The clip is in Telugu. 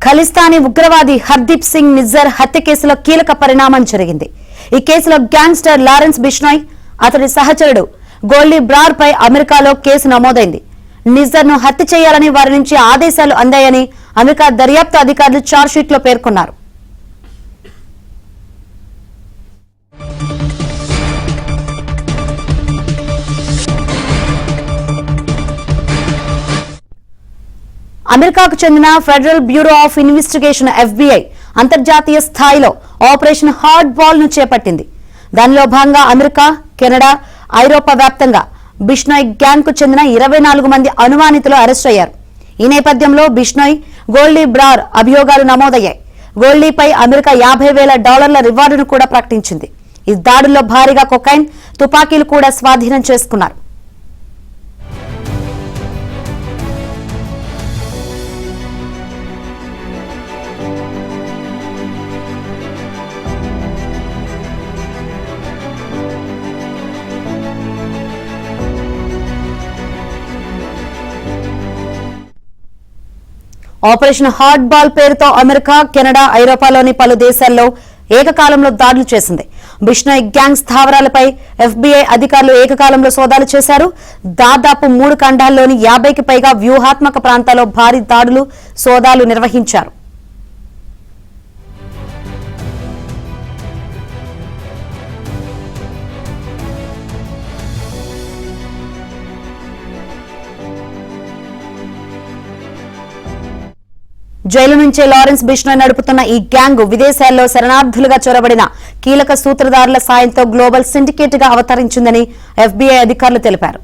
ఖలిస్తానీ ఉగ్రవాది హర్దీప్ సింగ్ నిజ్జర్ హత్య కేసులో కీలక పరిణామం జరిగింది. ఈ కేసులో గ్యాంగ్స్టర్ లారెన్స్ బిష్నోయ్, అతడి సహచరుడు గోల్డీ బ్రార్ పై అమెరికాలో కేసు నమోదైంది. నిజ్జర్ ను హత్య చేయాలని వారి నుంచి ఆదేశాలు అందాయని అమెరికా దర్యాప్తు అధికారులు ఛార్జ్షీట్ లో పేర్కొన్నారు. అమెరికాకు చెందిన federal bureau of investigation FBI అంతర్జాతీయ స్థాయిలో ఆపరేషన్ హార్డ్ బాల్ ను చేపట్టింది. దానిలో భాగంగా అమెరికా, కెనడా, ఐరోపా వ్యాప్తంగా బిష్నోయ్ గ్యాంగ్ కు చెందిన 24 మంది అనుమానితులు అరెస్ట్ అయ్యారు. ఈ నేపథ్యంలో బిష్నోయ్, గోల్డీ బ్రార్ అభియోగాలు నమోదయ్యాయి. గోల్డీపై అమెరికా $50,000 రివార్డును కూడా ప్రకటించింది. ఈ దాడుల్లో భారీగా కొకైన్, తుపాకీలు కూడా స్వాధీనం చేసుకున్నారు. ఆపరేషన్ హార్డ్ బాల్ పేరుతో అమెరికా, కెనడా, ఐరోపాలోని పలు దేశాల్లో ఏకకాలంలో దాడులు చేసింది. బిష్నోయ్ గ్యాంగ్ స్థావరాలపై FBI అధికారులు ఏకకాలంలో సోదాలు చేశారు. దాదాపు 3 ఖండాల్లోని 50కి పైగా వ్యూహాత్మక ప్రాంతాల్లో భారీ దాడులు, సోదాలు నిర్వహించారు. జైలు నుంచే లారెన్స్ బిష్నోయ్ నడుపుతున్న ఈ గ్యాంగ్ విదేశాల్లో శరణార్థులుగా చొరబడిన కీలక సూత్రధారుల సాయంతో గ్లోబల్ సిండికేట్ గా అవతరించిందని FBI అధికారులు తెలిపారు.